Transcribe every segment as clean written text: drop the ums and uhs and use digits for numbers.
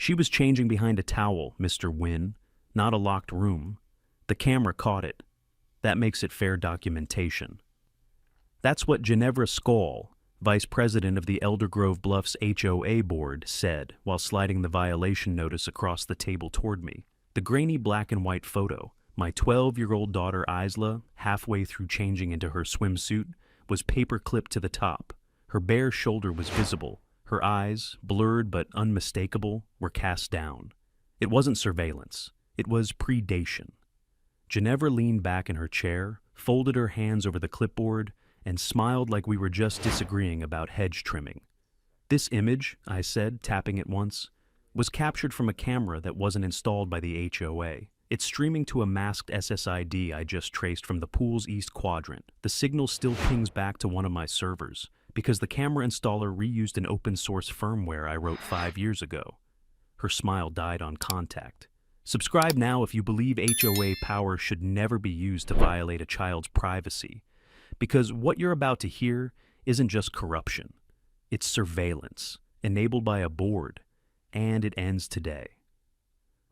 She was changing behind a towel, Mr. Wynne, not a locked room. The camera caught it. That makes it fair documentation. That's what Ginevra Skoll, vice president of the Elder Grove Bluffs HOA board, said while sliding the violation notice across the table toward me. The grainy black and white photo, my 12-year-old daughter Isla, halfway through changing into her swimsuit, was paper-clipped to the top. Her bare shoulder was visible. Her eyes, blurred but unmistakable, were cast down. It wasn't surveillance. It was predation. Ginevra leaned back in her chair, folded her hands over the clipboard, and smiled like we were just disagreeing about hedge trimming. "This image," I said, tapping it once, "was captured from a camera that wasn't installed by the HOA. It's streaming to a masked SSID I just traced from the pool's east quadrant. The signal still pings back to one of my servers, because the camera installer reused an open-source firmware I wrote 5 years ago." Her smile died on contact. Subscribe now if you believe HOA power should never be used to violate a child's privacy. Because what you're about to hear isn't just corruption. It's surveillance, enabled by a board, and it ends today.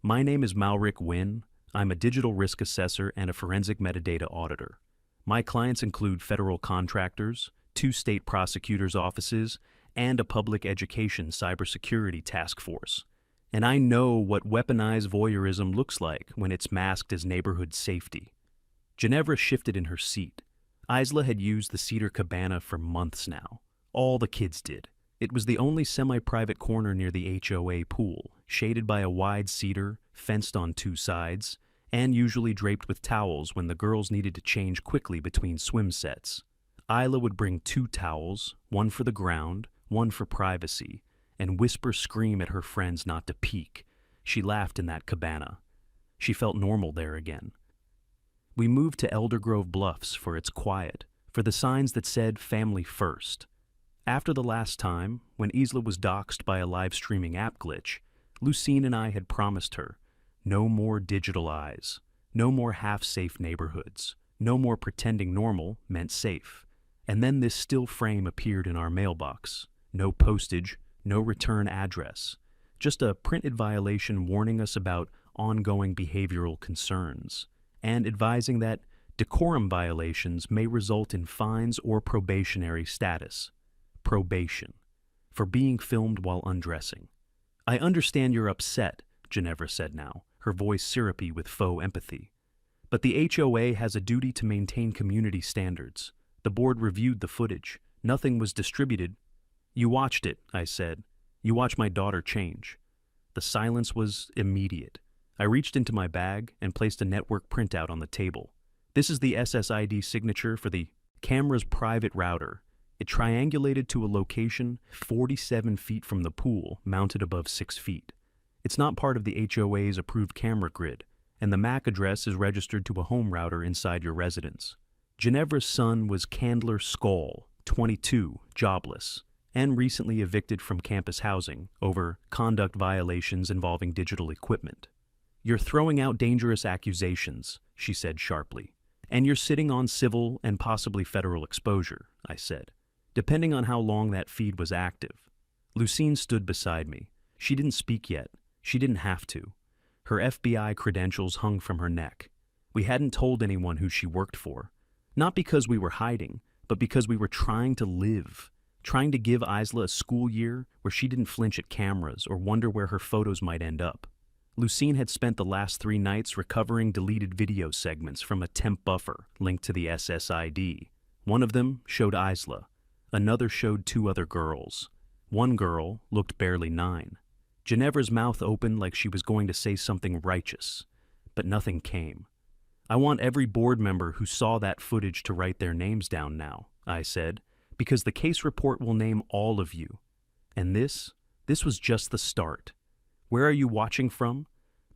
My name is Malric Wynne. I'm a digital risk assessor and a forensic metadata auditor. My clients include federal contractors, 2 state prosecutors' offices, and a public education cybersecurity task force. And I know what weaponized voyeurism looks like when it's masked as neighborhood safety. Ginevra shifted in her seat. Isla had used the cedar cabana for months now. All the kids did. It was the only semi-private corner near the HOA pool, shaded by a wide cedar, fenced on 2 sides, and usually draped with towels when the girls needed to change quickly between swim sets. Isla would bring 2 towels, one for the ground, one for privacy, and whisper-scream at her friends not to peek. She laughed in that cabana. She felt normal there again. We moved to Elder Grove Bluffs for its quiet, for the signs that said family first. After the last time, when Isla was doxxed by a live-streaming app glitch, Lucine and I had promised her, no more digital eyes, no more half-safe neighborhoods, no more pretending normal meant safe. And then this still frame appeared in our mailbox. No postage, no return address, just a printed violation warning us about ongoing behavioral concerns, and advising that decorum violations may result in fines or probationary status. Probation. For being filmed while undressing. "I understand you're upset," Ginevra said now, her voice syrupy with faux empathy. "But the HOA has a duty to maintain community standards. The board reviewed the footage. Nothing was distributed." "You watched it," I said. "You watched my daughter change." The silence was immediate. I reached into my bag and placed a network printout on the table. "This is the SSID signature for the camera's private router. It triangulated to a location 47 feet from the pool, mounted above 6 feet. It's not part of the HOA's approved camera grid, and the MAC address is registered to a home router inside your residence." Ginevra's son was Candler Skoll, 22, jobless, and recently evicted from campus housing over conduct violations involving digital equipment. "You're throwing out dangerous accusations," she said sharply. "And you're sitting on civil and possibly federal exposure," I said, "depending on how long that feed was active." Lucine stood beside me. She didn't speak yet. She didn't have to. Her FBI credentials hung from her neck. We hadn't told anyone who she worked for. Not because we were hiding, but because we were trying to live. Trying to give Isla a school year where she didn't flinch at cameras or wonder where her photos might end up. Lucine had spent the last 3 nights recovering deleted video segments from a temp buffer linked to the SSID. One of them showed Isla. Another showed 2 other girls. One girl looked barely 9. Ginevra's mouth opened like she was going to say something righteous, but nothing came. "I want every board member who saw that footage to write their names down now," I said, "because the case report will name all of you. And this was just the start. Where are you watching from?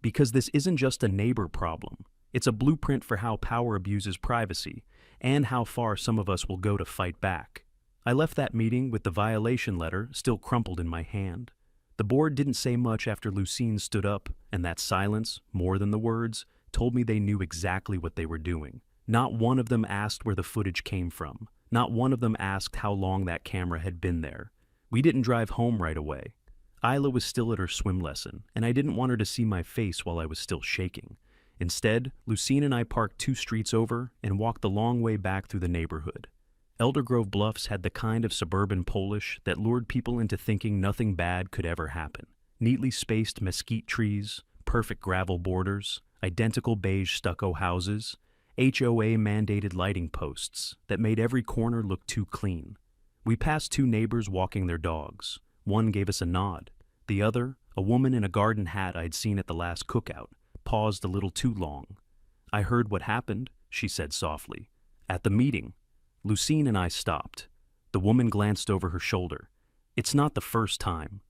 Because this isn't just a neighbor problem. It's a blueprint for how power abuses privacy, and how far some of us will go to fight back." I left that meeting with the violation letter still crumpled in my hand. The board didn't say much after Lucine stood up, and that silence, more than the words, told me they knew exactly what they were doing. Not one of them asked where the footage came from. Not one of them asked how long that camera had been there. We didn't drive home right away. Isla was still at her swim lesson, and I didn't want her to see my face while I was still shaking. Instead, Lucine and I parked 2 streets over and walked the long way back through the neighborhood. Elder Grove Bluffs had the kind of suburban Polish that lured people into thinking nothing bad could ever happen. Neatly spaced mesquite trees, perfect gravel borders, identical beige stucco houses, HOA mandated lighting posts that made every corner look too clean. We passed 2 neighbors walking their dogs. One gave us a nod. The other, a woman in a garden hat I'd seen at the last cookout, paused a little too long. "I heard what happened," she said softly. "At the meeting." Lucine and I stopped. The woman glanced over her shoulder. "It's not the first time."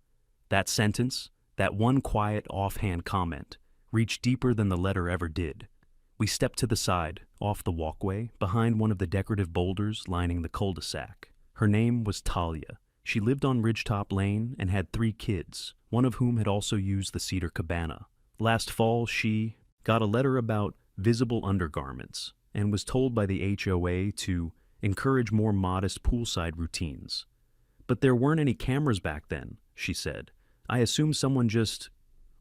That sentence, that one quiet, offhand comment, reached deeper than the letter ever did. We stepped to the side, off the walkway, behind one of the decorative boulders lining the cul-de-sac. Her name was Talia. She lived on Ridgetop Lane and had 3 kids, one of whom had also used the Cedar Cabana. Last fall, she got a letter about visible undergarments and was told by the HOA to encourage more modest poolside routines. "But there weren't any cameras back then," she said. "I assume someone just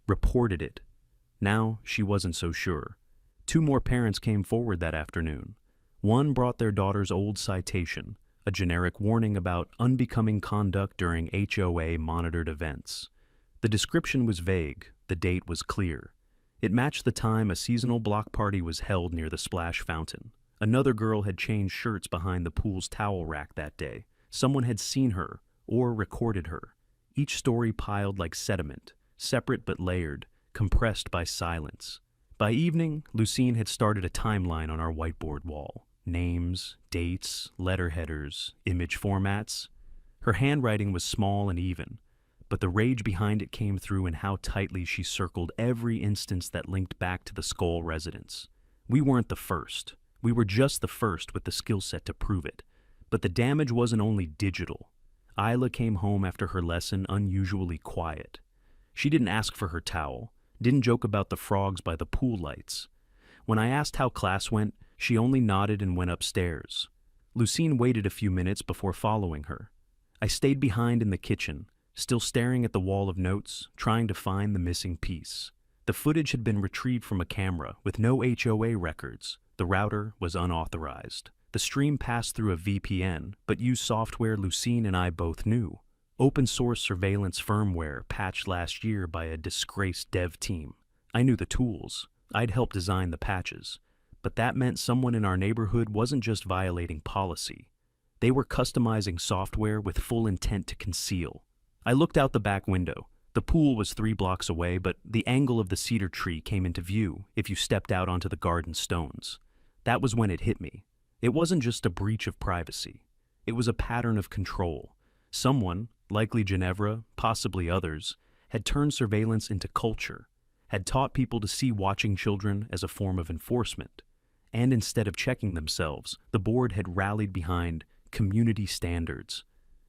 reported it." Now she wasn't so sure. 2 more parents came forward that afternoon. One brought their daughter's old citation, a generic warning about unbecoming conduct during HOA-monitored events. The description was vague, the date was clear. It matched the time a seasonal block party was held near the splash fountain. Another girl had changed shirts behind the pool's towel rack that day. Someone had seen her, or recorded her. Each story piled like sediment, separate but layered, compressed by silence. By evening, Lucine had started a timeline on our whiteboard wall. Names, dates, letter headers, image formats. Her handwriting was small and even, but the rage behind it came through in how tightly she circled every instance that linked back to the Skoll residence. We weren't the first. We were just the first with the skill set to prove it. But the damage wasn't only digital. Isla came home after her lesson unusually quiet. She didn't ask for her towel, didn't joke about the frogs by the pool lights. When I asked how class went, she only nodded and went upstairs. Lucine waited a few minutes before following her. I stayed behind in the kitchen, still staring at the wall of notes, trying to find the missing piece. The footage had been retrieved from a camera with no HOA records. The router was unauthorized. The stream passed through a VPN, but used software Lucine and I both knew. Open-source surveillance firmware patched last year by a disgraced dev team. I knew the tools. I'd helped design the patches. But that meant someone in our neighborhood wasn't just violating policy. They were customizing software with full intent to conceal. I looked out the back window. The pool was 3 blocks away, but the angle of the cedar tree came into view if you stepped out onto the garden stones. That was when it hit me. It wasn't just a breach of privacy. It was a pattern of control. Someone, likely Ginevra, possibly others, had turned surveillance into culture, had taught people to see watching children as a form of enforcement. And instead of checking themselves, the board had rallied behind community standards.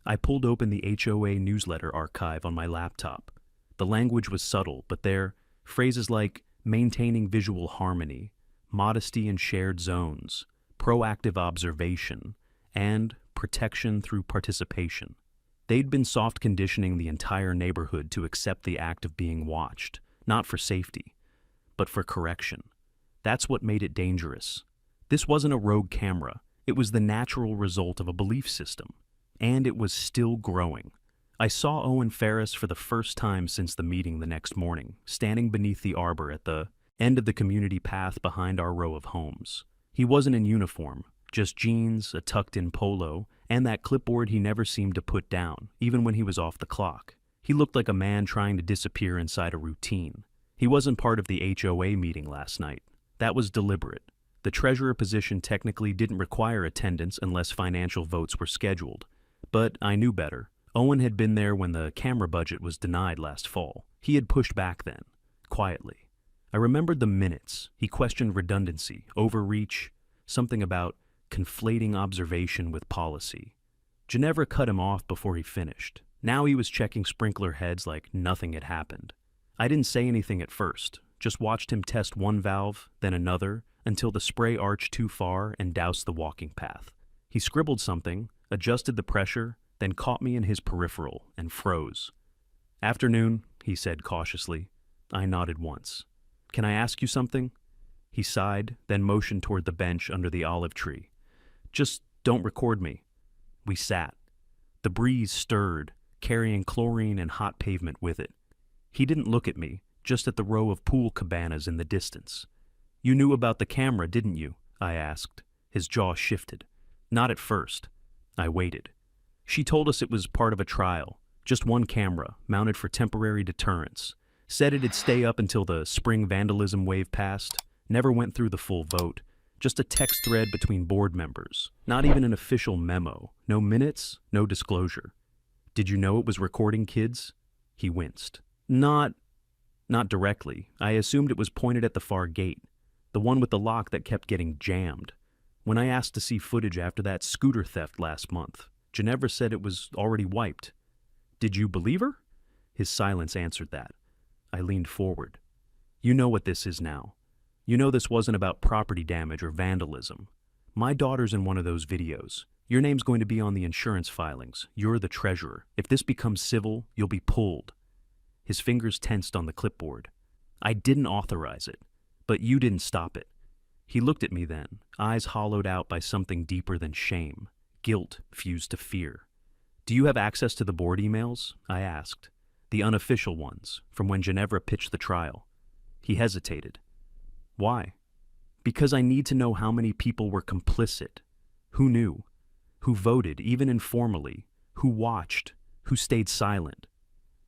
I pulled open the HOA newsletter archive on my laptop. The language was subtle, but there, phrases like maintaining visual harmony, modesty in shared zones, proactive observation, and protection through participation. They'd been soft conditioning the entire neighborhood to accept the act of being watched, not for safety, but for correction. That's what made it dangerous. This wasn't a rogue camera. It was the natural result of a belief system. And it was still growing. I saw Owen Ferris for the first time since the meeting the next morning, standing beneath the arbor at the end of the community path behind our row of homes. He wasn't in uniform, just jeans, a tucked-in polo, and that clipboard he never seemed to put down, even when he was off the clock. He looked like a man trying to disappear inside a routine. He wasn't part of the HOA meeting last night. That was deliberate. The treasurer position technically didn't require attendance unless financial votes were scheduled. But I knew better. Owen had been there when the camera budget was denied last fall. He had pushed back then, quietly. I remembered the minutes. He questioned redundancy, overreach, something about conflating observation with policy. Ginevra cut him off before he finished. Now he was checking sprinkler heads like nothing had happened. I didn't say anything at first, just watched him test one valve, then another, until the spray arched too far and doused the walking path. He scribbled something, adjusted the pressure, then caught me in his peripheral and froze. "Afternoon," he said cautiously. I nodded once. "Can I ask you something?" He sighed, then motioned toward the bench under the olive tree. "Just don't record me." We sat. The breeze stirred, carrying chlorine and hot pavement with it. He didn't look at me, just at the row of pool cabanas in the distance. "You knew about the camera, didn't you?" I asked. His jaw shifted. "Not at first." I waited. "She told us it was part of a trial. Just one camera, mounted for temporary deterrence. Said it'd stay up until the spring vandalism wave passed. Never went through the full vote. Just a text thread between board members. Not even an official memo. No minutes, no disclosure." "Did you know it was recording kids?" He winced. Not directly. I assumed it was pointed at the far gate, the one with the lock that kept getting jammed. When I asked to see footage after that scooter theft last month, Ginevra said it was already wiped." "Did you believe her?" His silence answered that. I leaned forward. "You know what this is now. You know this wasn't about property damage or vandalism. My daughter's in one of those videos. Your name's going to be on the insurance filings. You're the treasurer. If this becomes civil, you'll be pulled." His fingers tensed on the clipboard. "I didn't authorize it, but you didn't stop it." He looked at me then, eyes hollowed out by something deeper than shame, guilt fused to fear. "Do you have access to the board emails?" I asked. "The unofficial ones, from when Ginevra pitched the trial." He hesitated. "Why?" "Because I need to know how many people were complicit. Who knew? Who voted, even informally? Who watched? Who stayed silent?"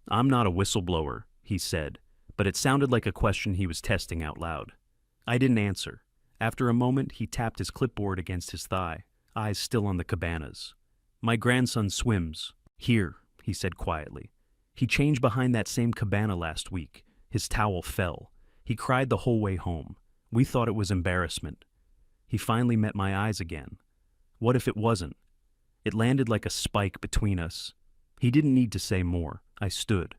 "I'm not a whistleblower," he said, but it sounded like a question he was testing out loud. I didn't answer. After a moment, he tapped his clipboard against his thigh, eyes still on the cabanas. "My grandson swims. Here," he said quietly. "He changed behind that same cabana last week. His towel fell. He cried the whole way home. We thought it was embarrassment." He finally met my eyes again. What if it wasn't? It landed like a spike between us. He didn't need to say more. I stood.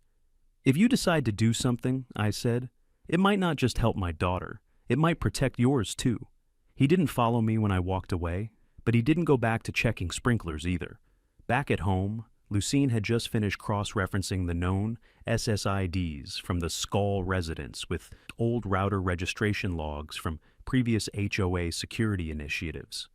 "If you decide to do something," I said, "it might not just help my daughter. It might protect yours too." He didn't follow me when I walked away, but he didn't go back to checking sprinklers either. Back at home, Lucine had just finished cross-referencing the known SSIDs from the Skull residence with old router registration logs from previous HOA security initiatives.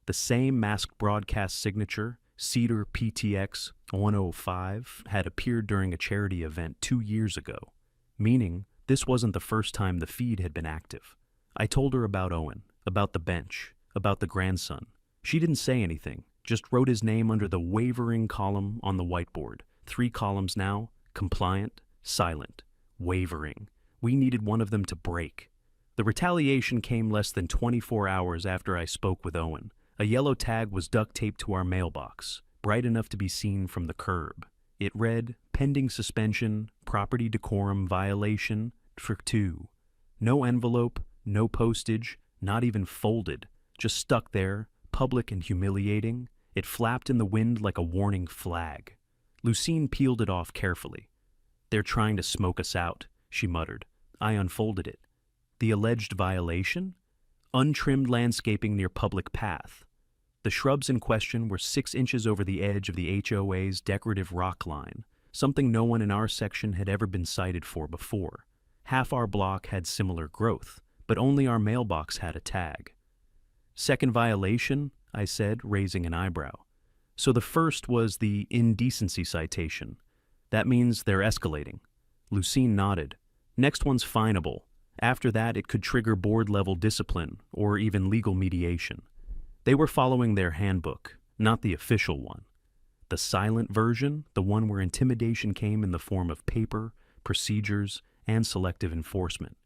The same masked broadcast signature, Cedar PTX 105, had appeared during a charity event 2 years ago, meaning this wasn't the first time the feed had been active. I told her about Owen, about the bench, about the grandson. She didn't say anything, just wrote his name under the wavering column on the whiteboard. 3 columns now: compliant, silent, wavering. We needed one of them to break. The retaliation came less than 24 hours after I spoke with Owen. A yellow tag was duct taped to our mailbox, bright enough to be seen from the curb. It read, "Pending suspension, property decorum violation for 2. No envelope, no postage, not even folded, just stuck there, public and humiliating. It flapped in the wind like a warning flag. Lucine peeled it off carefully. "They're trying to smoke us out," she muttered. I unfolded it. The alleged violation? Untrimmed landscaping near public path. The shrubs in question were 6 inches over the edge of the HOA's decorative rock line, something no one in our section had ever been cited for before. Half our block had similar growth, but only our mailbox had a tag. "Second violation?" I said, raising an eyebrow. "So the first was the indecency citation. That means they're escalating." Lucine nodded. "Next one's finable. After that, it could trigger board-level discipline or even legal mediation." They were following their handbook, not the official one. The silent version, the one where intimidation came in the form of paper, procedures, and selective enforcement.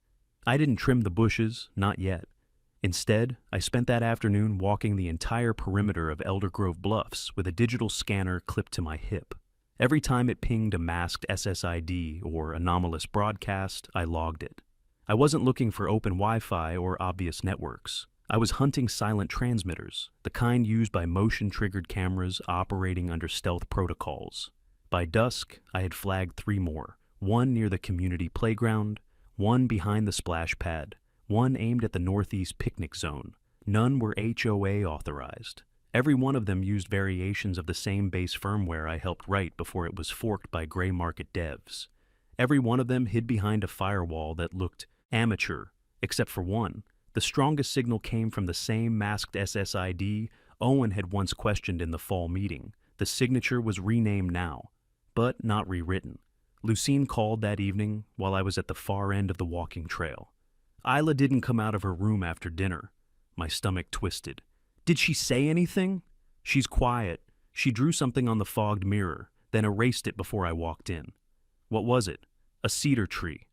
I didn't trim the bushes, not yet. Instead, I spent that afternoon walking the entire perimeter of Elder Grove Bluffs with a digital scanner clipped to my hip. Every time it pinged a masked SSID or anomalous broadcast, I logged it. I wasn't looking for open Wi-Fi or obvious networks. I was hunting silent transmitters, the kind used by motion-triggered cameras operating under stealth protocols. By dusk, I had flagged 3 more, one near the community playground, one behind the splash pad, one aimed at the northeast picnic zone. None were HOA authorized. Every one of them used variations of the same base firmware I helped write before it was forked by gray market devs. Every one of them hid behind a firewall that looked amateur, except for one. The strongest signal came from the same masked SSID Owen had once questioned in the fall meeting. The signature was renamed now, but not rewritten. Lucine called that evening while I was at the far end of the walking trail. Isla didn't come out of her room after dinner. My stomach twisted. Did she say anything? She's quiet. She drew something on the fogged mirror, then erased it before I walked in. What was it? A cedar tree.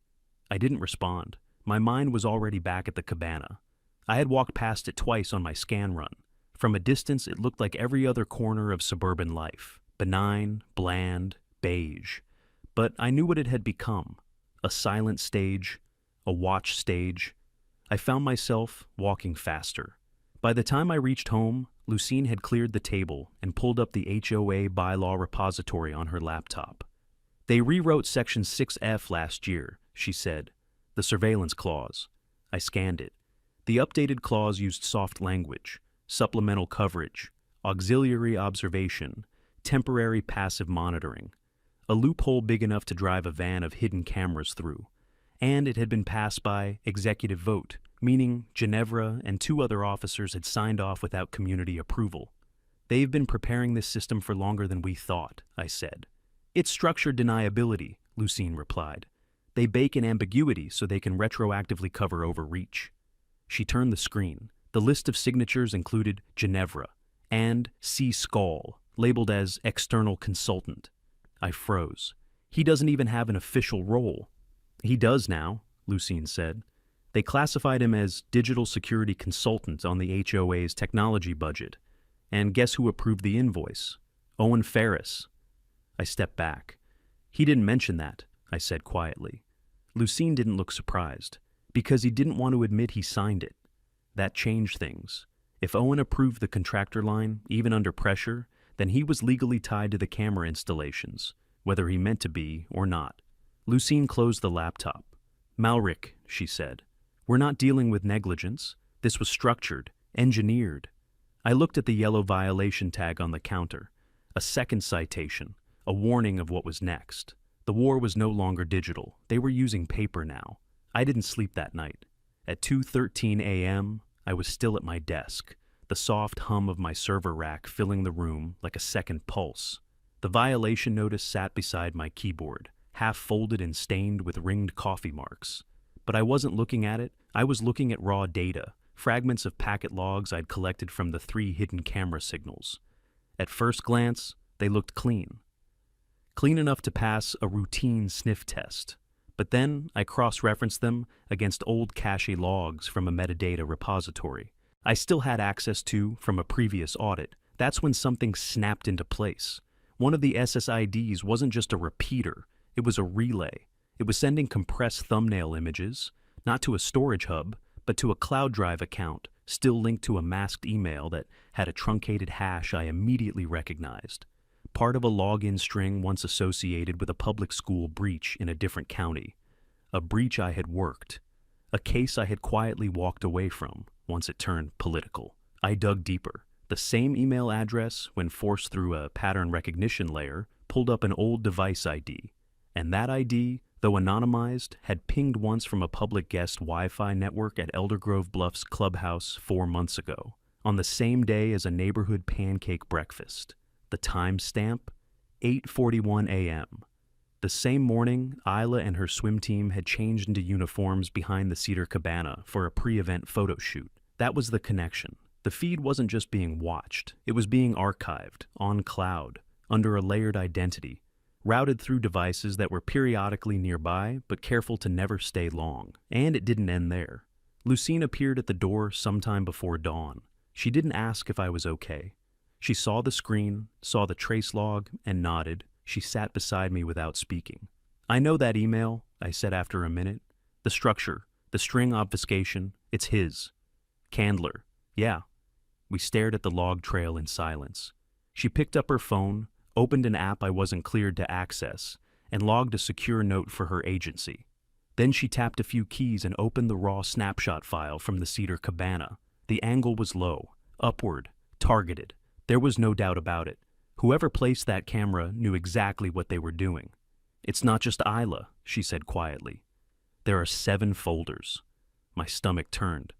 I didn't respond. My mind was already back at the cabana. I had walked past it twice on my scan run. From a distance, it looked like every other corner of suburban life. Benign, bland, beige. But I knew what it had become. A silent stage, a watch stage. I found myself walking faster. By the time I reached home, Lucine had cleared the table and pulled up the HOA bylaw repository on her laptop. They rewrote Section 6F last year, she said. The surveillance clause. I scanned it. The updated clause used soft language, supplemental coverage, auxiliary observation, temporary passive monitoring, a loophole big enough to drive a van of hidden cameras through. And it had been passed by executive vote, meaning Ginevra and 2 other officers had signed off without community approval. They've been preparing this system for longer than we thought, I said. It's structured deniability, Lucine replied. They bake in ambiguity so they can retroactively cover overreach. She turned the screen. The list of signatures included Ginevra and C. Skull, labeled as external consultant. I froze. He doesn't even have an official role. He does now, Lucine said. They classified him as digital security consultant on the HOA's technology budget. And guess who approved the invoice? Owen Ferris. I stepped back. He didn't mention that, I said quietly. Lucine didn't look surprised, because he didn't want to admit he signed it. That changed things. If Owen approved the contractor line, even under pressure, then he was legally tied to the camera installations, whether he meant to be or not. Lucine closed the laptop. Malric, she said, we're not dealing with negligence. This was structured, engineered. I looked at the yellow violation tag on the counter. A second citation, a warning of what was next. The war was no longer digital. They were using paper now. I didn't sleep that night. At 2:13 a.m., I was still at my desk, the soft hum of my server rack filling the room like a second pulse. The violation notice sat beside my keyboard, half folded and stained with ringed coffee marks. But I wasn't looking at it. I was looking at raw data, fragments of packet logs I'd collected from the 3 hidden camera signals. At first glance, they looked clean. Clean enough to pass a routine sniff test. But then I cross-referenced them against old cache logs from a metadata repository I still had access to from a previous audit. That's when something snapped into place. One of the SSIDs wasn't just a repeater, it was a relay. It was sending compressed thumbnail images, not to a storage hub, but to a cloud drive account, still linked to a masked email that had a truncated hash I immediately recognized. Part of a login string once associated with a public school breach in a different county. A breach I had worked. A case I had quietly walked away from once it turned political. I dug deeper. The same email address, when forced through a pattern recognition layer, pulled up an old device ID. And that ID, though anonymized, had pinged once from a public guest Wi-Fi network at Eldergrove Bluffs clubhouse 4 months ago, on the same day as a neighborhood pancake breakfast. The timestamp, 8:41 a.m. The same morning, Isla and her swim team had changed into uniforms behind the Cedar Cabana for a pre-event photo shoot. That was the connection. The feed wasn't just being watched, it was being archived, on cloud, under a layered identity, routed through devices that were periodically nearby but careful to never stay long. And it didn't end there. Lucine appeared at the door sometime before dawn. She didn't ask if I was okay. She saw the screen, saw the trace log, and nodded. She sat beside me without speaking. I know that email, I said after a minute. The structure, the string obfuscation, it's his. Candler. Yeah. We stared at the log trail in silence. She picked up her phone, opened an app I wasn't cleared to access, and logged a secure note for her agency. Then she tapped a few keys and opened the raw snapshot file from the Cedar Cabana. The angle was low, upward, targeted, There was no doubt about it. Whoever placed that camera knew exactly what they were doing. "It's not just Isla," she said quietly. "There are 7 folders." My stomach turned.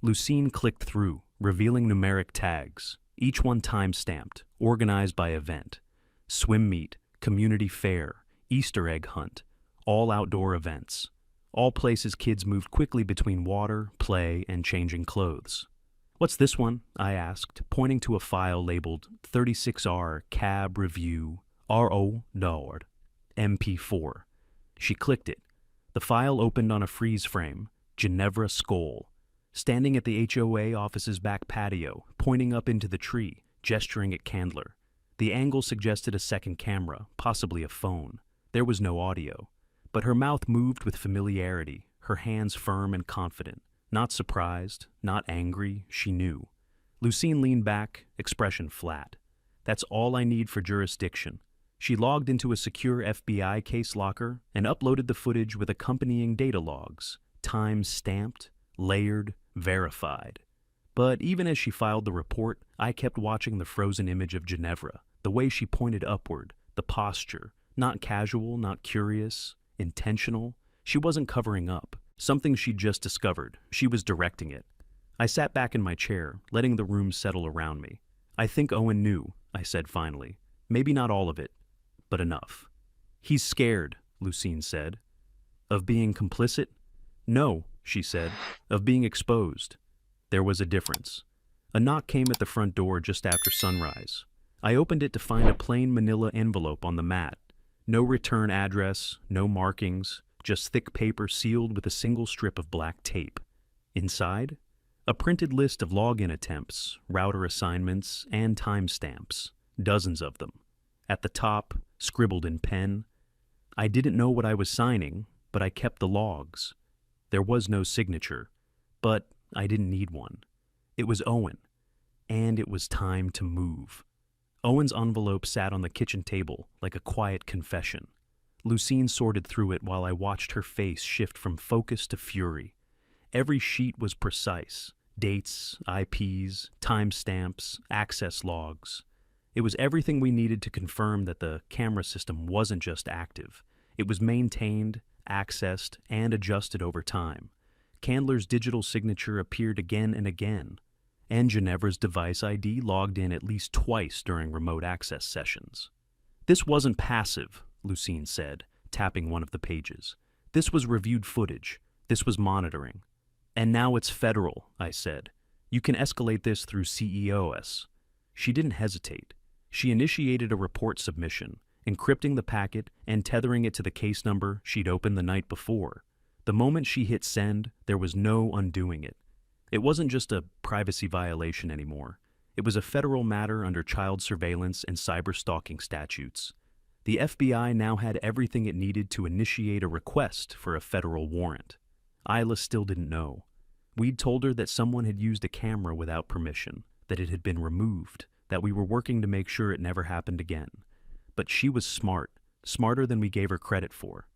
Lucine clicked through, revealing numeric tags, each one time-stamped, organized by event. Swim meet, community fair, Easter egg hunt, all outdoor events. All places kids moved quickly between water, play, and changing clothes. "What's this one?" I asked, pointing to a file labeled 36R Cab Review RO Nord MP4. She clicked it. The file opened on a freeze frame, Ginevra Skoll, standing at the HOA office's back patio, pointing up into the tree, gesturing at Candler. The angle suggested a second camera, possibly a phone. There was no audio, but her mouth moved with familiarity, her hands firm and confident. Not surprised, not angry, she knew. Lucine leaned back, expression flat. "That's all I need for jurisdiction." She logged into a secure FBI case locker and uploaded the footage with accompanying data logs, times stamped, layered, verified. But even as she filed the report, I kept watching the frozen image of Ginevra, the way she pointed upward, the posture, not casual, not curious, intentional. She wasn't covering up. Something she'd just discovered. She was directing it. I sat back in my chair, letting the room settle around me. "I think Owen knew," I said finally. "Maybe not all of it, but enough." "He's scared," Lucine said. "Of being complicit?" "No," she said. "Of being exposed." There was a difference. A knock came at the front door just after sunrise. I opened it to find a plain manila envelope on the mat. No return address, no markings, just thick paper sealed with a single strip of black tape. Inside, a printed list of login attempts, router assignments, and timestamps, dozens of them. At the top, scribbled in pen, I didn't know what I was signing, but I kept the logs. There was no signature, but I didn't need one. It was Owen, and it was time to move. Owen's envelope sat on the kitchen table like a quiet confession. Lucine sorted through it while I watched her face shift from focus to fury. Every sheet was precise. Dates, IPs, timestamps, access logs. It was everything we needed to confirm that the camera system wasn't just active. It was maintained, accessed, and adjusted over time. Candler's digital signature appeared again and again, and Ginevra's device ID logged in at least twice during remote access sessions. "This wasn't passive," Lucine said, tapping one of the pages. "This was reviewed footage. This was monitoring. And now it's federal," I said. "You can escalate this through CEOS." She didn't hesitate. She initiated a report submission, encrypting the packet and tethering it to the case number she'd opened the night before. The moment she hit send, there was no undoing it. It wasn't just a privacy violation anymore. It was a federal matter under child surveillance and cyber-stalking statutes. The FBI now had everything it needed to initiate a request for a federal warrant. Isla still didn't know. We'd told her that someone had used a camera without permission, that it had been removed, that we were working to make sure it never happened again. But she was smart, smarter than we gave her credit for.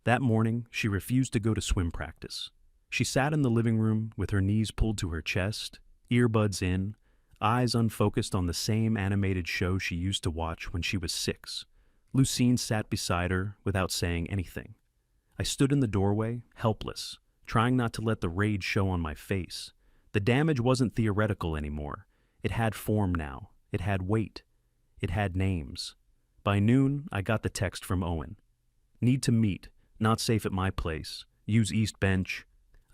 That morning, she refused to go to swim practice. She sat in the living room with her knees pulled to her chest, earbuds in, eyes unfocused on the same animated show she used to watch when she was 6. Lucine sat beside her without saying anything. I stood in the doorway, helpless, trying not to let the rage show on my face. The damage wasn't theoretical anymore. It had form now. It had weight. It had names. By noon, I got the text from Owen. "Need to meet. Not safe at my place. Use East Bench."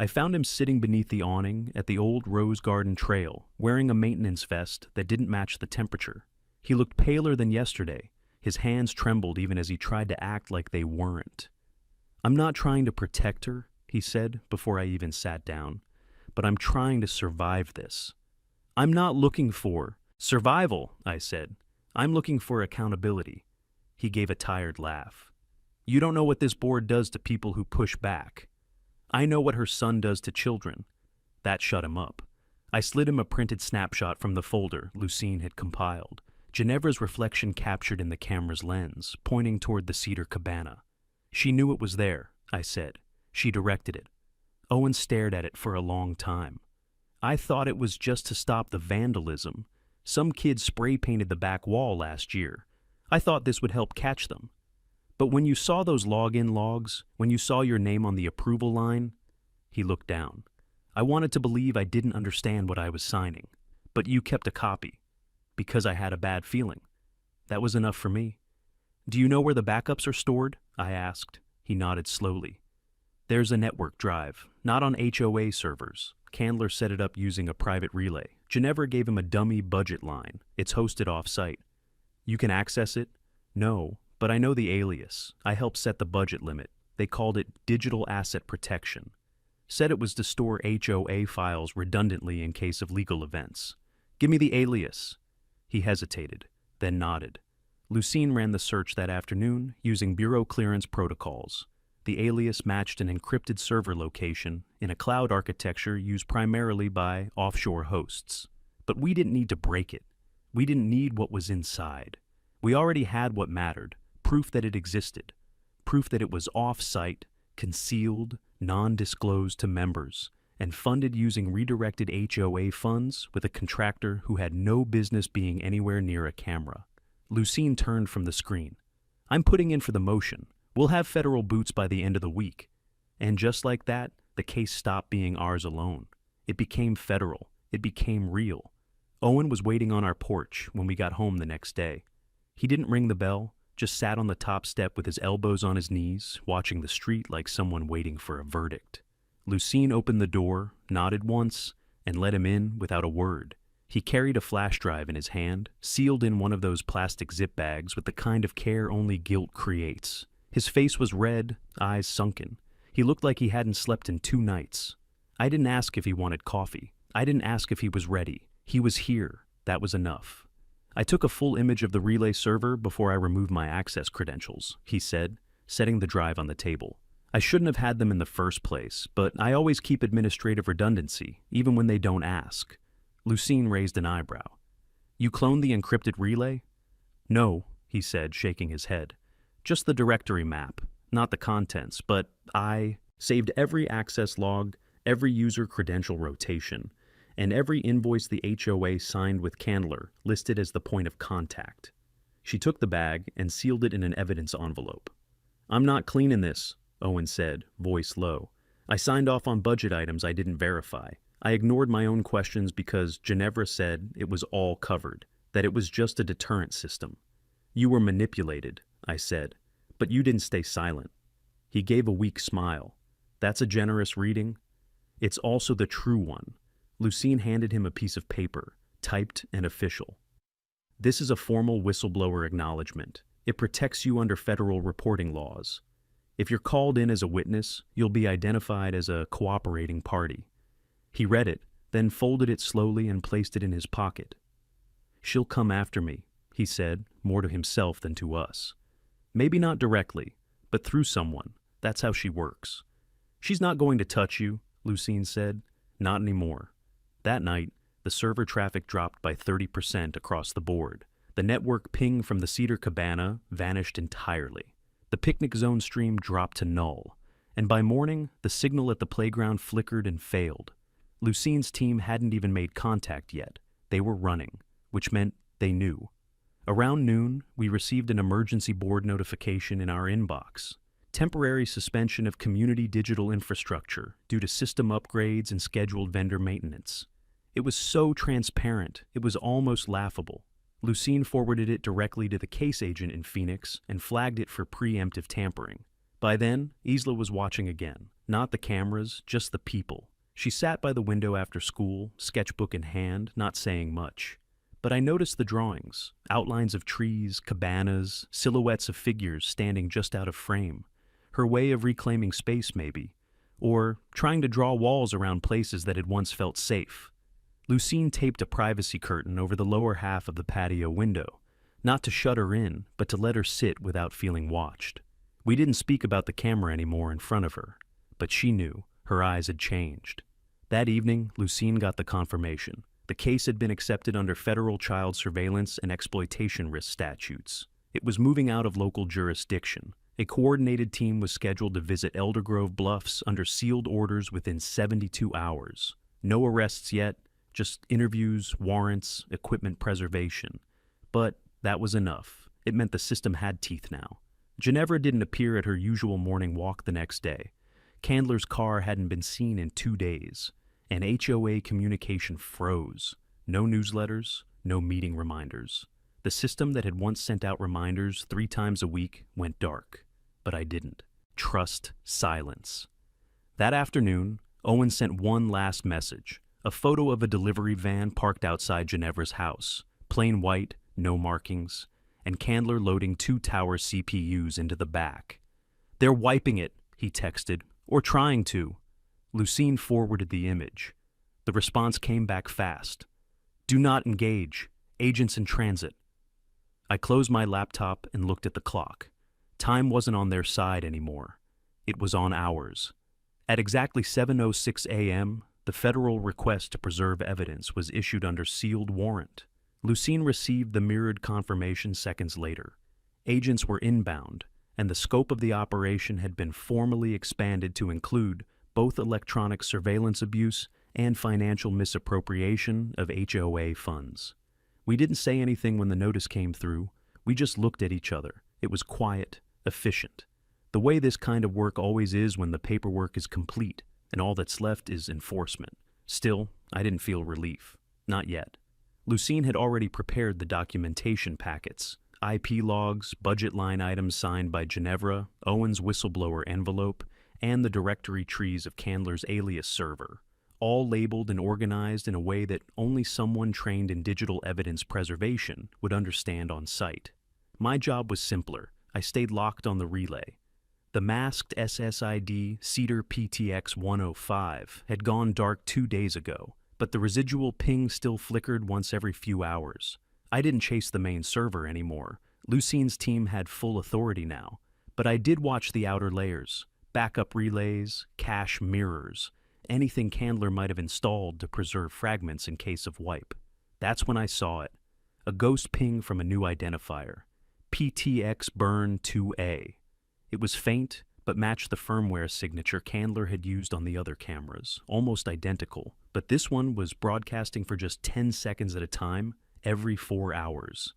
I found him sitting beneath the awning at the old Rose Garden Trail, wearing a maintenance vest that didn't match the temperature. He looked paler than yesterday. His hands trembled even as he tried to act like they weren't. "I'm not trying to protect her," he said before I even sat down, "but I'm trying to survive this." "I'm not looking for survival," I said. "I'm looking for accountability." He gave a tired laugh. "You don't know what this board does to people who push back. I know what her son does to children." That shut him up. I slid him a printed snapshot from the folder Lucine had compiled. Ginevra's reflection captured in the camera's lens, pointing toward the cedar cabana. "She knew it was there," I said. "She directed it." Owen stared at it for a long time. "I thought it was just to stop the vandalism. Some kid spray painted the back wall last year. I thought this would help catch them. But when you saw those login logs, when you saw your name on the approval line, he looked down. I wanted to believe I didn't understand what I was signing, but you kept a copy, because I had a bad feeling. That was enough for me. Do you know where the backups are stored? I asked. He nodded slowly. There's a network drive, not on HOA servers. Candler set it up using a private relay. Ginevra gave him a dummy budget line. It's hosted off-site. You can access it? No, but I know the alias. I helped set the budget limit. They called it Digital Asset Protection. Said it was to store HOA files redundantly in case of legal events. Give me the alias. He hesitated, then nodded. Lucine ran the search that afternoon using bureau clearance protocols. The alias matched an encrypted server location in a cloud architecture used primarily by offshore hosts. But we didn't need to break it. We didn't need what was inside. We already had what mattered, proof that it existed, proof that it was off-site, concealed, non-disclosed to members, and funded using redirected HOA funds with a contractor who had no business being anywhere near a camera. Lucine turned from the screen. I'm putting in for the motion. We'll have federal boots by the end of the week. And just like that, the case stopped being ours alone. It became federal. It became real. Owen was waiting on our porch when we got home the next day. He didn't ring the bell, just sat on the top step with his elbows on his knees, watching the street like someone waiting for a verdict. Lucine opened the door, nodded once, and let him in without a word. He carried a flash drive in his hand, sealed in one of those plastic zip bags with the kind of care only guilt creates. His face was red, eyes sunken. He looked like he hadn't slept in 2 nights. I didn't ask if he wanted coffee. I didn't ask if he was ready. He was here. That was enough. I took a full image of the relay server before I removed my access credentials, he said, setting the drive on the table. I shouldn't have had them in the first place, but I always keep administrative redundancy, even when they don't ask. Lucine raised an eyebrow. You cloned the encrypted relay? No, he said, shaking his head. Just the directory map, not the contents, but I saved every access log, every user credential rotation, and every invoice the HOA signed with Candler listed as the point of contact. She took the bag and sealed it in an evidence envelope. I'm not cleaning this, Owen said, voice low. I signed off on budget items I didn't verify. I ignored my own questions because Ginevra said it was all covered, that it was just a deterrent system. You were manipulated, I said, but you didn't stay silent. He gave a weak smile. That's a generous reading. It's also the true one. Lucine handed him a piece of paper, typed and official. This is a formal whistleblower acknowledgement. It protects you under federal reporting laws. If you're called in as a witness, you'll be identified as a cooperating party. He read it, then folded it slowly and placed it in his pocket. She'll come after me, he said, more to himself than to us. Maybe not directly, but through someone. That's how she works. She's not going to touch you, Lucine said. Not anymore. That night, the server traffic dropped by 30% across the board. The network ping from the Cedar Cabana vanished entirely. The picnic zone stream dropped to null. And by morning, the signal at the playground flickered and failed. Lucine's team hadn't even made contact yet. They were running, which meant they knew. Around noon, we received an emergency board notification in our inbox. Temporary suspension of community digital infrastructure due to system upgrades and scheduled vendor maintenance. It was so transparent, it was almost laughable. Lucine forwarded it directly to the case agent in Phoenix and flagged it for preemptive tampering. By then, Isla was watching again. Not the cameras, just the people. She sat by the window after school, sketchbook in hand, not saying much. But I noticed the drawings, outlines of trees, cabanas, silhouettes of figures standing just out of frame. Her way of reclaiming space, maybe. Or trying to draw walls around places that had once felt safe. Lucine taped a privacy curtain over the lower half of the patio window, not to shut her in, but to let her sit without feeling watched. We didn't speak about the camera anymore in front of her, but she knew. Her eyes had changed. That evening, Lucine got the confirmation. The case had been accepted under federal child surveillance and exploitation risk statutes. It was moving out of local jurisdiction. A coordinated team was scheduled to visit Elder Grove Bluffs under sealed orders within 72 hours. No arrests yet, just interviews, warrants, equipment preservation. But that was enough. It meant the system had teeth now. Ginevra didn't appear at her usual morning walk the next day. Candler's car hadn't been seen in 2 days, and HOA communication froze. No newsletters, no meeting reminders. The system that had once sent out reminders 3 times a week went dark, but I didn't. Trust silence. That afternoon, Owen sent one last message, a photo of a delivery van parked outside Ginevra's house, plain white, no markings, and Candler loading 2 tower CPUs into the back. "They're wiping it," he texted, "or trying to." Lucine forwarded the image. The response came back fast. "Do not engage. Agents in transit." I closed my laptop and looked at the clock. Time wasn't on their side anymore. It was on ours. At exactly 7:06 a.m., the federal request to preserve evidence was issued under sealed warrant. Lucine received the mirrored confirmation seconds later. Agents were inbound, and the scope of the operation had been formally expanded to include both electronic surveillance abuse and financial misappropriation of HOA funds. We didn't say anything when the notice came through. We just looked at each other. It was quiet, efficient. The way this kind of work always is when the paperwork is complete, and all that's left is enforcement. Still, I didn't feel relief. Not yet. Lucine had already prepared the documentation packets, IP logs, budget line items signed by Ginevra, Owen's whistleblower envelope, and the directory trees of Candler's alias server, all labeled and organized in a way that only someone trained in digital evidence preservation would understand on site. My job was simpler. I stayed locked on the relay. The masked SSID Cedar PTX 105 had gone dark 2 days ago, but the residual ping still flickered once every few hours. I didn't chase the main server anymore. Lucine's team had full authority now, but I did watch the outer layers, backup relays, cache mirrors, anything Candler might have installed to preserve fragments in case of wipe. That's when I saw it. A ghost ping from a new identifier, PTX Burn 2A. It was faint, but matched the firmware signature Candler had used on the other cameras, almost identical. But this one was broadcasting for just 10 seconds at a time, every 4 hours.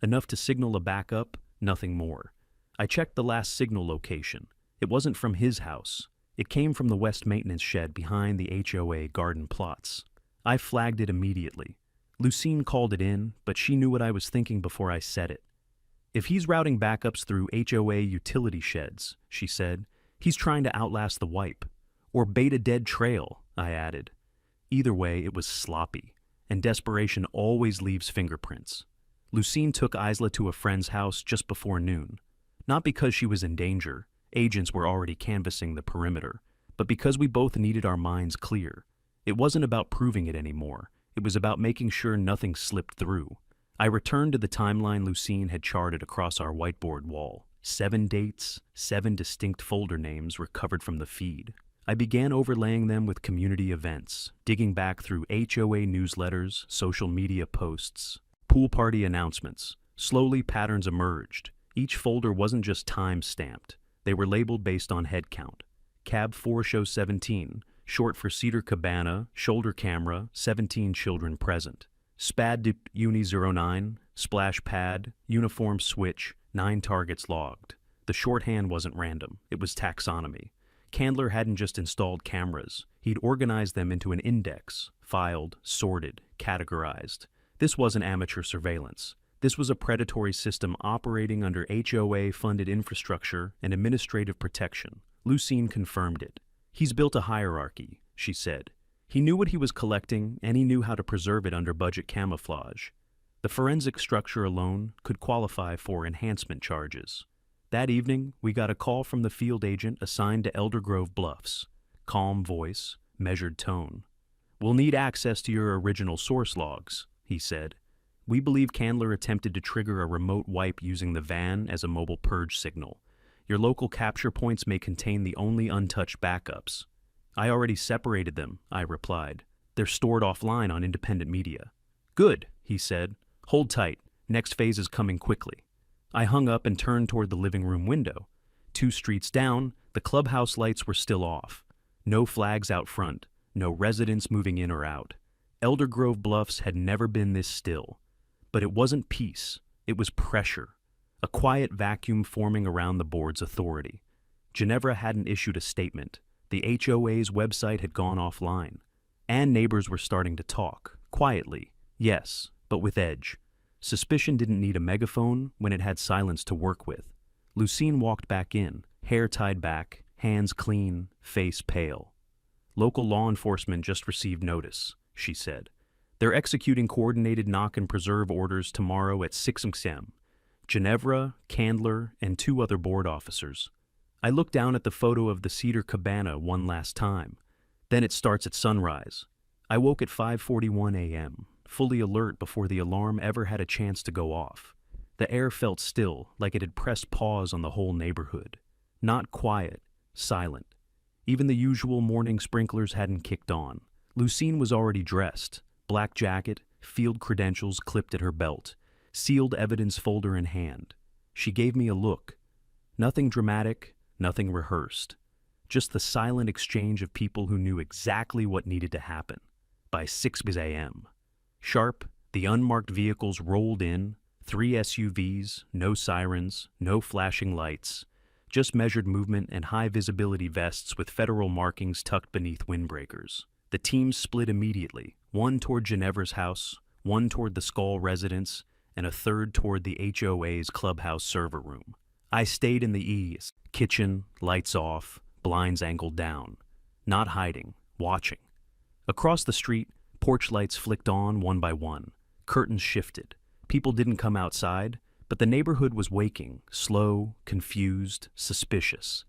Enough to signal a backup, nothing more. I checked the last signal location. It wasn't from his house. It came from the west maintenance shed behind the HOA garden plots. I flagged it immediately. Lucine called it in, but she knew what I was thinking before I said it. "If he's routing backups through HOA utility sheds," she said, "he's trying to outlast the wipe. Or bait a dead trail," I added. Either way, it was sloppy, and desperation always leaves fingerprints. Lucine took Isla to a friend's house just before noon. Not because she was in danger, agents were already canvassing the perimeter, but because we both needed our minds clear. It wasn't about proving it anymore. It was about making sure nothing slipped through. I returned to the timeline Lucine had charted across our whiteboard wall. 7 dates, 7 distinct folder names recovered from the feed. I began overlaying them with community events, digging back through HOA newsletters, social media posts, pool party announcements. Slowly, patterns emerged. Each folder wasn't just time-stamped. They were labeled based on head count. Cab 4 shows 17, short for Cedar Cabana, shoulder camera, 17 children present. SPAD to Uni 09, splash pad, uniform switch, 9 targets logged. The shorthand wasn't random, it was taxonomy. Candler hadn't just installed cameras, he'd organized them into an index, filed, sorted, categorized. This wasn't amateur surveillance. This was a predatory system operating under HOA-funded infrastructure and administrative protection. Lucine confirmed it. "He's built a hierarchy," she said. "He knew what he was collecting, and he knew how to preserve it under budget camouflage. The forensic structure alone could qualify for enhancement charges." That evening, we got a call from the field agent assigned to Elder Grove Bluffs. Calm voice, measured tone. "We'll need access to your original source logs," he said. "We believe Candler attempted to trigger a remote wipe using the van as a mobile purge signal. Your local capture points may contain the only untouched backups." "I already separated them," I replied. "They're stored offline on independent media." "Good," he said. "Hold tight. Next phase is coming quickly." I hung up and turned toward the living room window. 2 streets down, the clubhouse lights were still off. No flags out front, no residents moving in or out. Elder Grove Bluffs had never been this still. But it wasn't peace, it was pressure, a quiet vacuum forming around the board's authority. Ginevra hadn't issued a statement. The HOA's website had gone offline. And neighbors were starting to talk, quietly, yes, but with edge. Suspicion didn't need a megaphone when it had silence to work with. Lucine walked back in, hair tied back, hands clean, face pale. Local law enforcement just received notice, she said. They're executing coordinated knock and preserve orders tomorrow at 6 p.m. Ginevra, Candler, and 2 other board officers. I looked down at the photo of the Cedar Cabana one last time. Then it starts at sunrise. I woke at 5:41 a.m., fully alert before the alarm ever had a chance to go off. The air felt still, like it had pressed pause on the whole neighborhood. Not quiet, silent. Even the usual morning sprinklers hadn't kicked on. Lucine was already dressed, black jacket, field credentials clipped at her belt, sealed evidence folder in hand. She gave me a look. Nothing dramatic, nothing rehearsed. Just the silent exchange of people who knew exactly what needed to happen. By 6 a.m. Sharp, the unmarked vehicles rolled in, 3 SUVs, no sirens, no flashing lights, just measured movement and high-visibility vests with federal markings tucked beneath windbreakers. The teams split immediately, one toward Ginevra's house, one toward the Skull residence, and a third toward the HOA's clubhouse server room. I stayed in the E's, kitchen, lights off, blinds angled down, not hiding, watching. Across the street, porch lights flicked on one by one, curtains shifted. People didn't come outside, but the neighborhood was waking, slow, confused, suspicious.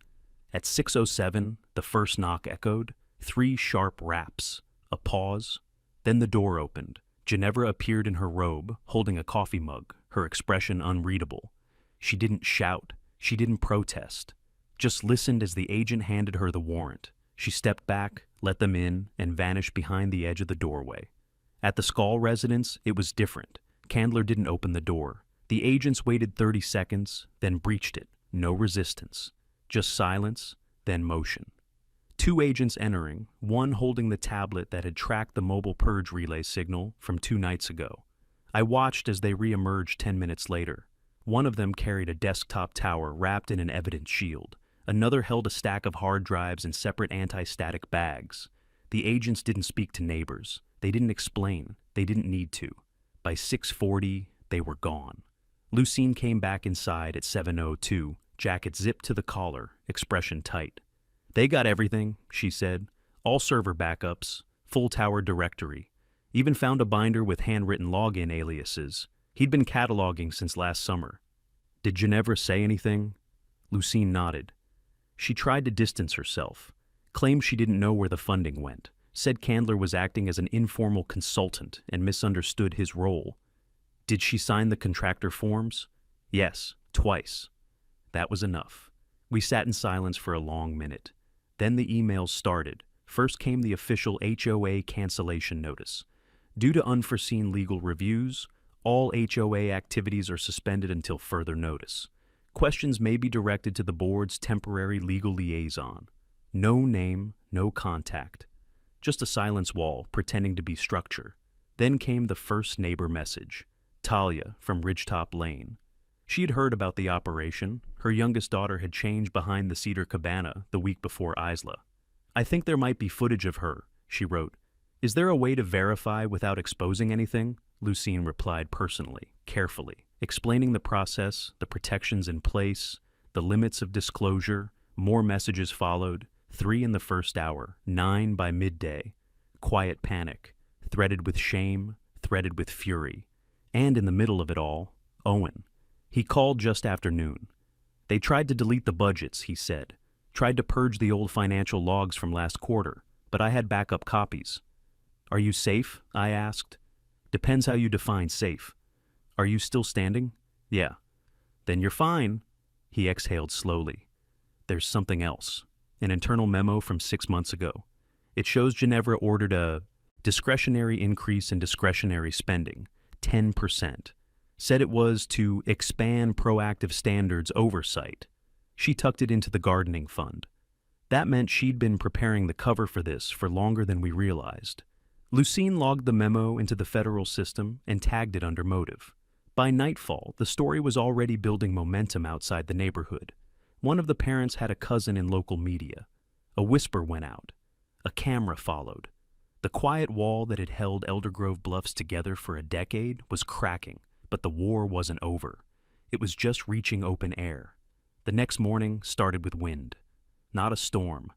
At 6:07, the first knock echoed, 3 sharp raps, a pause, then the door opened. Ginevra appeared in her robe, holding a coffee mug, her expression unreadable. She didn't shout, she didn't protest, just listened as the agent handed her the warrant. She stepped back, let them in, and vanished behind the edge of the doorway. At the Skull residence, it was different. Candler didn't open the door. The agents waited 30 seconds, then breached it. No resistance. Just silence, then motion. 2 agents entering, one holding the tablet that had tracked the mobile purge relay signal from 2 nights ago. I watched as they re-emerged 10 minutes later. One of them carried a desktop tower wrapped in an evidence shield. Another held a stack of hard drives in separate anti-static bags. The agents didn't speak to neighbors. They didn't explain. They didn't need to. By 6:40, they were gone. Lucine came back inside at 7:02, jacket zipped to the collar, expression tight. They got everything, she said. All server backups, full tower directory. Even found a binder with handwritten login aliases. He'd been cataloging since last summer. Did Ginevra say anything? Lucine nodded. She tried to distance herself, claimed she didn't know where the funding went, said Candler was acting as an informal consultant and misunderstood his role. Did she sign the contractor forms? Yes, twice. That was enough. We sat in silence for a long minute. Then the emails started. First came the official HOA cancellation notice. Due to unforeseen legal reviews, all HOA activities are suspended until further notice. Questions may be directed to the board's temporary legal liaison. No name, no contact. Just a silence wall pretending to be structure. Then came the first neighbor message. Talia from Ridgetop Lane. She had heard about the operation. Her youngest daughter had changed behind the Cedar Cabana the week before Isla. I think there might be footage of her, she wrote. Is there a way to verify without exposing anything? Lucine replied personally, carefully, explaining the process, the protections in place, the limits of disclosure. More messages followed, 3 in the first hour, 9 by midday. Quiet panic, threaded with shame, threaded with fury. And in the middle of it all, Owen. He called just after noon. They tried to delete the budgets, he said. Tried to purge the old financial logs from last quarter, but I had backup copies. Are you safe? I asked. Depends how you define safe. Are you still standing? Yeah. Then you're fine. He exhaled slowly. There's something else. An internal memo from 6 months ago. It shows Ginevra ordered a discretionary increase in discretionary spending, 10%. Said it was to expand proactive standards oversight. She tucked it into the gardening fund. That meant she'd been preparing the cover for this for longer than we realized. Lucine logged the memo into the federal system and tagged it under motive. By nightfall, the story was already building momentum outside the neighborhood. One of the parents had a cousin in local media. A whisper went out. A camera followed. The quiet wall that had held Elder Grove Bluffs together for a decade was cracking, but the war wasn't over. It was just reaching open air. The next morning started with wind. Not a storm,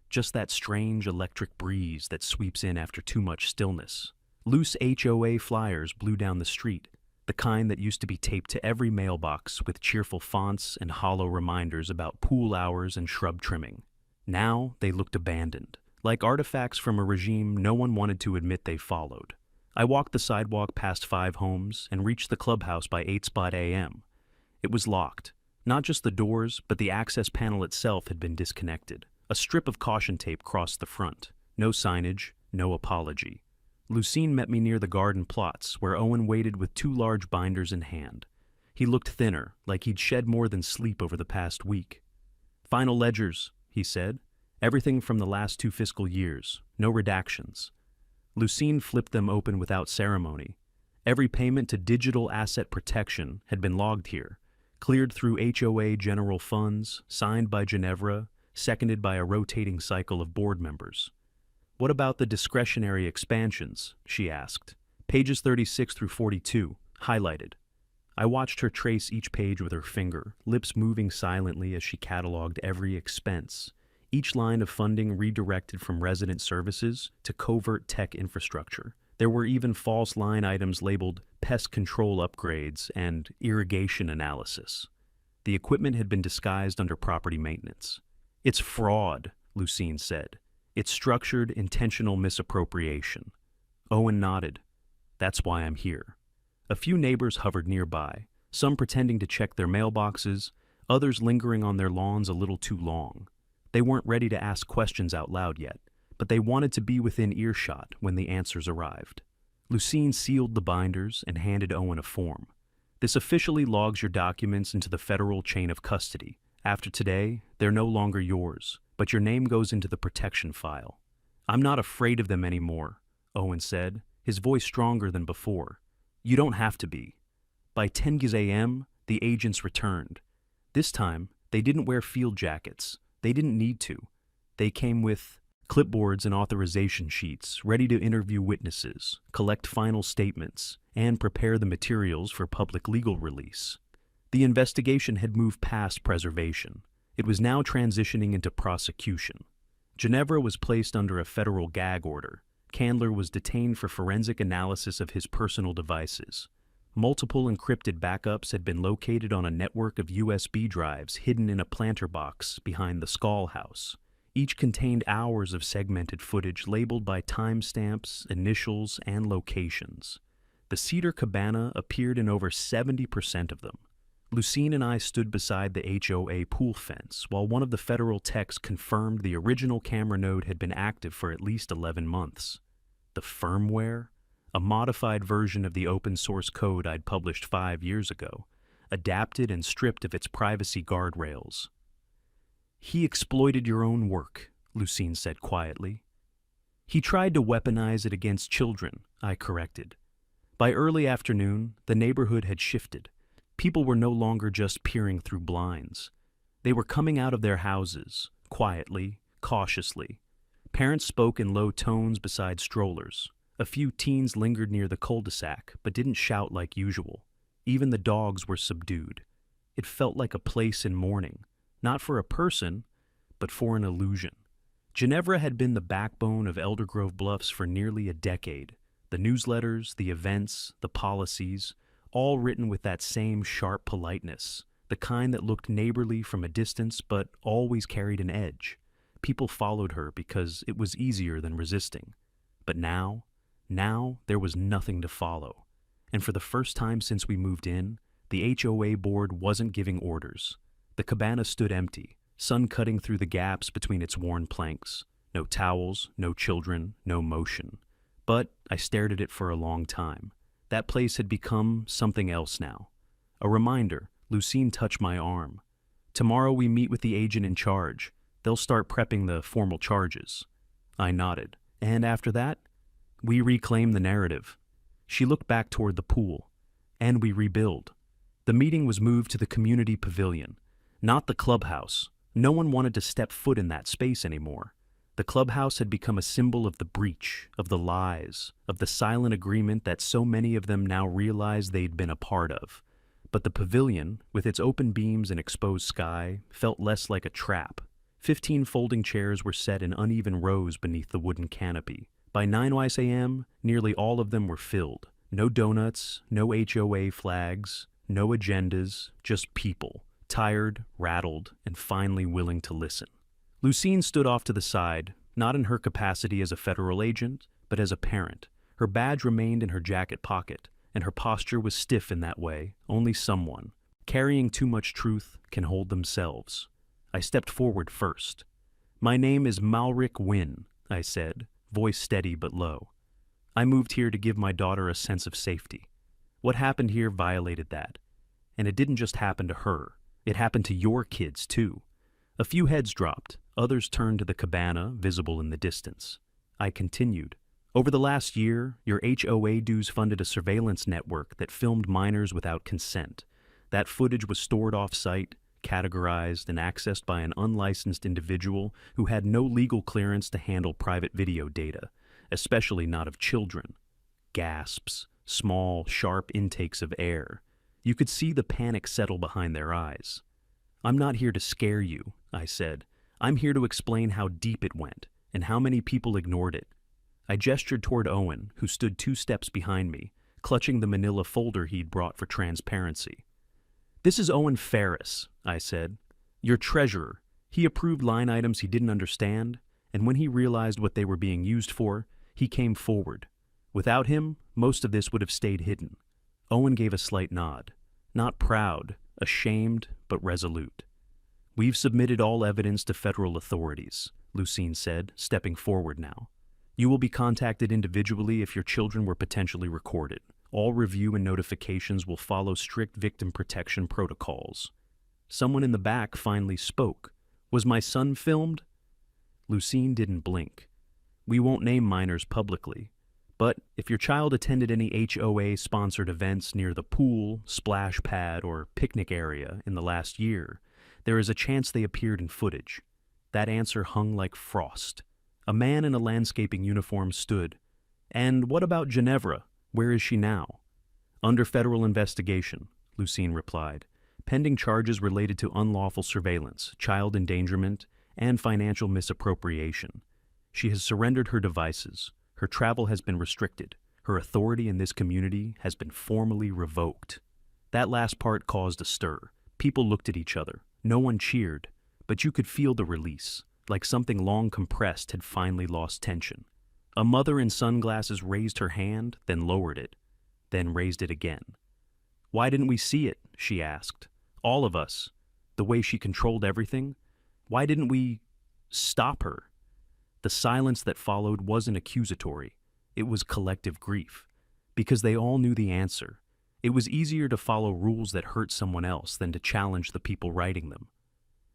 just that strange electric breeze that sweeps in after too much stillness. Loose HOA flyers blew down the street, the kind that used to be taped to every mailbox with cheerful fonts and hollow reminders about pool hours and shrub trimming. Now they looked abandoned, like artifacts from a regime no one wanted to admit they followed. I walked the sidewalk past 5 homes and reached the clubhouse by 8 a.m. It was locked. Not just the doors, but the access panel itself had been disconnected. A strip of caution tape crossed the front. No signage, no apology. Lucine met me near the garden plots, where Owen waited with 2 large binders in hand. He looked thinner, like he'd shed more than sleep over the past week. "Final ledgers," he said. "Everything from the last 2 fiscal years. No redactions." Lucine flipped them open without ceremony. Every payment to digital asset protection had been logged here, cleared through HOA general funds, signed by Ginevra, seconded by a rotating cycle of board members. "What about the discretionary expansions?" she asked. "Pages 36 through 42, highlighted." I watched her trace each page with her finger, lips moving silently as she cataloged every expense. Each line of funding redirected from resident services to covert tech infrastructure. There were even false line items labeled pest control upgrades and irrigation analysis. The equipment had been disguised under property maintenance. "It's fraud," Lucine said. "It's structured, intentional misappropriation." Owen nodded. "That's why I'm here." A few neighbors hovered nearby, some pretending to check their mailboxes, others lingering on their lawns a little too long. They weren't ready to ask questions out loud yet, but they wanted to be within earshot when the answers arrived. Lucine sealed the binders and handed Owen a form. "This officially logs your documents into the federal chain of custody. After today, they're no longer yours, but your name goes into the protection file." "I'm not afraid of them anymore," Owen said, his voice stronger than before. "You don't have to be." By 10 a.m., the agents returned. This time, they didn't wear field jackets. They didn't need to. They came with clipboards and authorization sheets, ready to interview witnesses, collect final statements, and prepare the materials for public legal release. The investigation had moved past preservation. It was now transitioning into prosecution. Ginevra was placed under a federal gag order. Candler was detained for forensic analysis of his personal devices. Multiple encrypted backups had been located on a network of USB drives hidden in a planter box behind the Skull House. Each contained hours of segmented footage labeled by timestamps, initials, and locations. The Cedar Cabana appeared in over 70% of them. Lucine and I stood beside the HOA pool fence while one of the federal techs confirmed the original camera node had been active for at least 11 months. The firmware? A modified version of the open source code I'd published 5 years ago, adapted and stripped of its privacy guardrails. "He exploited your own work," Lucine said quietly. "He tried to weaponize it against children," I corrected. By early afternoon, the neighborhood had shifted. People were no longer just peering through blinds. They were coming out of their houses, quietly, cautiously. Parents spoke in low tones beside strollers. A few teens lingered near the cul-de-sac, but didn't shout like usual. Even the dogs were subdued. It felt like a place in mourning, not for a person, but for an illusion. Ginevra had been the backbone of Elder Grove Bluffs for nearly a decade. The newsletters, the events, the policies, all written with that same sharp politeness, the kind that looked neighborly from a distance but always carried an edge. People followed her because it was easier than resisting. But now there was nothing to follow. And for the first time since we moved in, the HOA board wasn't giving orders. The cabana stood empty, sun cutting through the gaps between its worn planks. No towels, no children, no motion. But I stared at it for a long time. That place had become something else now. A reminder, Lucine touched my arm. "Tomorrow we meet with the agent in charge. They'll start prepping the formal charges." I nodded. "And after that?" We reclaim the narrative. She looked back toward the pool. And we rebuild. The meeting was moved to the community pavilion, not the clubhouse. No one wanted to step foot in that space anymore. The clubhouse had become a symbol of the breach, of the lies, of the silent agreement that so many of them now realized they'd been a part of. But the pavilion, with its open beams and exposed sky, felt less like a trap. 15 folding chairs were set in uneven rows beneath the wooden canopy. By 9 a.m., nearly all of them were filled. No donuts, no HOA flags, no agendas, just people, tired, rattled, and finally willing to listen. Lucine stood off to the side, not in her capacity as a federal agent, but as a parent. Her badge remained in her jacket pocket, and her posture was stiff in that way. Only someone, carrying too much truth, can hold themselves. I stepped forward first. "My name is Malric Wynn," I said, voice steady but low. "I moved here to give my daughter a sense of safety. What happened here violated that. And it didn't just happen to her. It happened to your kids, too." A few heads dropped. Others turned to the cabana, visible in the distance. I continued. "Over the last year, your HOA dues funded a surveillance network that filmed minors without consent. That footage was stored off-site, categorized, and accessed by an unlicensed individual who had no legal clearance to handle private video data, especially not of children. Gasps, small, sharp intakes of air. You could see the panic settle behind their eyes. "I'm not here to scare you," I said. "I'm here to explain how deep it went, and how many people ignored it." I gestured toward Owen, who stood 2 steps behind me, clutching the manila folder he'd brought for transparency. "This is Owen Ferris," I said. "Your treasurer. He approved line items he didn't understand, and when he realized what they were being used for, he came forward. Without him, most of this would have stayed hidden." Owen gave a slight nod. Not proud, ashamed, but resolute. "We've submitted all evidence to federal authorities," Lucine said, stepping forward now. "You will be contacted individually if your children were potentially recorded. All review and notifications will follow strict victim protection protocols." Someone in the back finally spoke. "Was my son filmed?" Lucine didn't blink. "We won't name minors publicly. But if your child attended any HOA-sponsored events near the pool, splash pad, or picnic area in the last year, there is a chance they appeared in footage." That answer hung like frost. A man in a landscaping uniform stood. "And what about Ginevra? Where is she now?" "Under federal investigation," Lucine replied, "pending charges related to unlawful surveillance, child endangerment, and financial misappropriation. She has surrendered her devices. Her travel has been restricted. Her authority in this community has been formally revoked." That last part caused a stir. People looked at each other. No one cheered, but you could feel the release, like something long compressed had finally lost tension. A mother in sunglasses raised her hand, then lowered it, then raised it again. "Why didn't we see it?" she asked. "All of us. The way she controlled everything. Why didn't we stop her?" The silence that followed wasn't accusatory. It was collective grief, because they all knew the answer. It was easier to follow rules that hurt someone else than to challenge the people writing them.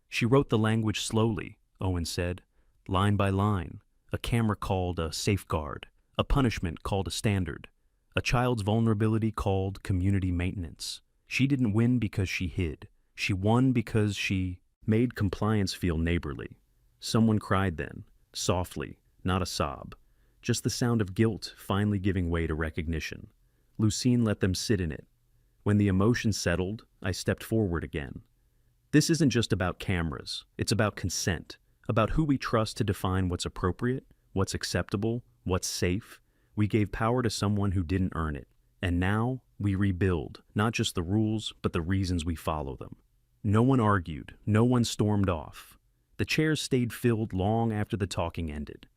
"She wrote the language slowly," Owen said, "line by line. A camera called a safeguard, a punishment called a standard, a child's vulnerability called community maintenance. She didn't win because she hid. She won because she made compliance feel neighborly." Someone cried then, softly, not a sob, just the sound of guilt finally giving way to recognition. Lucine let them sit in it. When the emotion settled, I stepped forward again. "This isn't just about cameras. It's about consent, about who we trust to define what's appropriate, what's acceptable, what's safe. We gave power to someone who didn't earn it. And now, we rebuild, not just the rules, but the reasons we follow them." No one argued. No one stormed off. The chairs stayed filled long after the talking ended.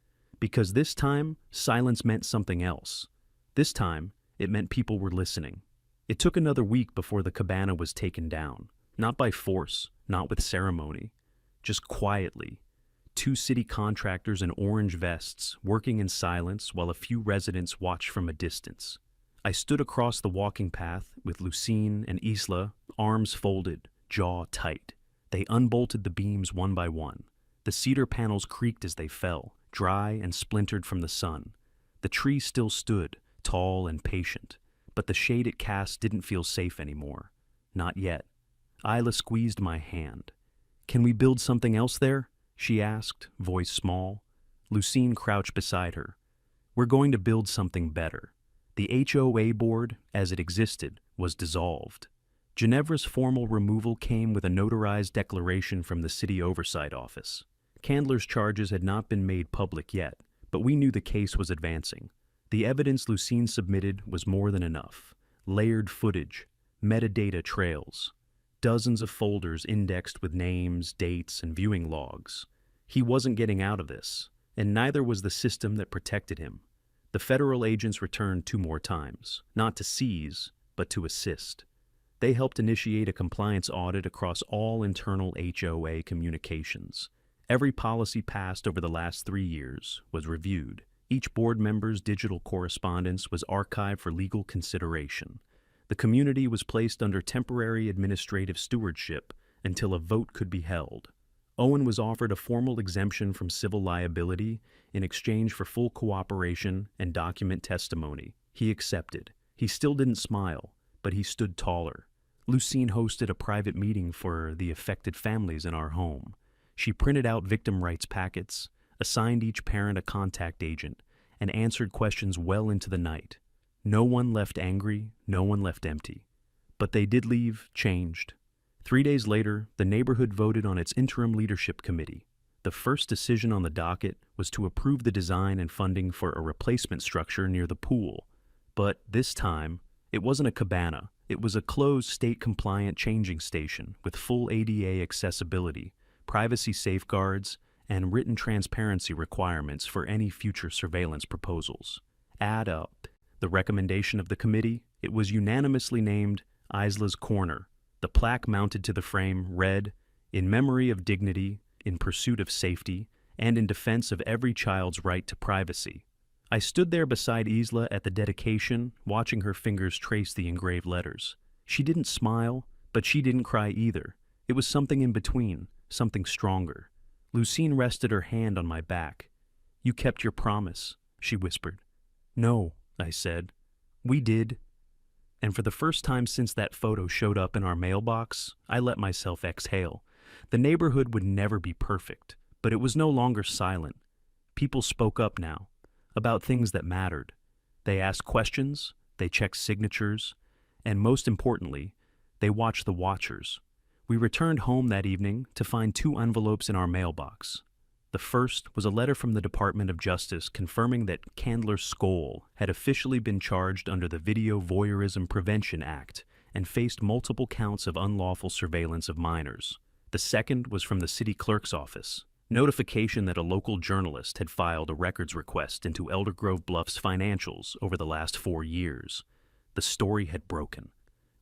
Because this time, silence meant something else. This time, it meant people were listening. It took another week before the cabana was taken down. Not by force, not with ceremony. Just quietly. 2 city contractors in orange vests, working in silence while a few residents watched from a distance. I stood across the walking path with Lucine and Isla, arms folded, jaw tight. They unbolted the beams one by one. The cedar panels creaked as they fell, dry and splintered from the sun. The tree still stood, tall and patient, but the shade it cast didn't feel safe anymore. Not yet. Isla squeezed my hand. "Can we build something else there?" she asked, voice small. Lucine crouched beside her. "We're going to build something better." The HOA board, as it existed, was dissolved. Ginevra's formal removal came with a notarized declaration from the city oversight office. Candler's charges had not been made public yet, but we knew the case was advancing. The evidence Lucine submitted was more than enough. Layered footage, metadata trails, dozens of folders indexed with names, dates, and viewing logs. He wasn't getting out of this, and neither was the system that protected him. The federal agents returned 2 more times, not to seize, but to assist. They helped initiate a compliance audit across all internal HOA communications. Every policy passed over the last 3 years was reviewed. Each board member's digital correspondence was archived for legal consideration. The community was placed under temporary administrative stewardship until a vote could be held. Owen was offered a formal exemption from civil liability in exchange for full cooperation and document testimony. He accepted. He still didn't smile, but he stood taller. Lucine hosted a private meeting for the affected families in our home. She printed out victim rights packets, assigned each parent a contact agent, and answered questions well into the night. No one left angry, no one left empty. But they did leave changed. 3 days later, the neighborhood voted on its interim leadership committee. The first decision on the docket was to approve the design and funding for a replacement structure near the pool. But this time, it wasn't a cabana. It was a closed, state-compliant changing station with full ADA accessibility, privacy safeguards, and written transparency requirements for any future surveillance proposals. Add up the recommendation of the committee, it was unanimously named Isla's Corner. The plaque mounted to the frame read, "In memory of dignity, in pursuit of safety, and in defense of every child's right to privacy." I stood there beside Isla at the dedication, watching her fingers trace the engraved letters. She didn't smile, but she didn't cry either. It was something in between, something stronger. Lucine rested her hand on my back. "You kept your promise," she whispered. "No," I said. "We did." And for the first time since that photo showed up in our mailbox, I let myself exhale. The neighborhood would never be perfect, but it was no longer silent. People spoke up now, about things that mattered. They asked questions, they checked signatures, and most importantly, they watched the watchers. We returned home that evening to find 2 envelopes in our mailbox. The first was a letter from the Department of Justice confirming that Candler Skoll had officially been charged under the Video Voyeurism Prevention Act and faced multiple counts of unlawful surveillance of minors. The second was from the city clerk's office, notification that a local journalist had filed a records request into Elder Grove Bluff's financials over the last 4 years. The story had broken.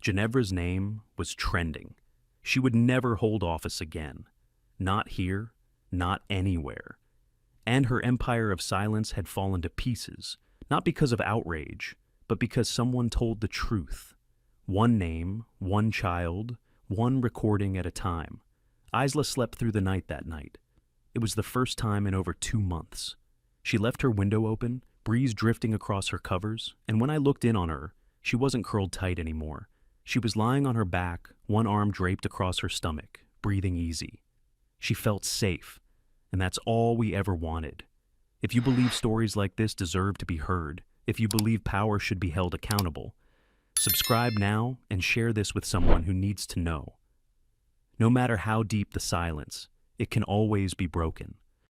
Ginevra's name was trending. She would never hold office again. Not here, not anywhere. And her empire of silence had fallen to pieces, not because of outrage, but because someone told the truth. One name, one child, one recording at a time. Isla slept through the night that night. It was the first time in over 2 months. She left her window open, breeze drifting across her covers, and when I looked in on her, she wasn't curled tight anymore. She was lying on her back, one arm draped across her stomach, breathing easy. She felt safe, and that's all we ever wanted. If you believe stories like this deserve to be heard, if you believe power should be held accountable, subscribe now and share this with someone who needs to know. No matter how deep the silence, it can always be broken.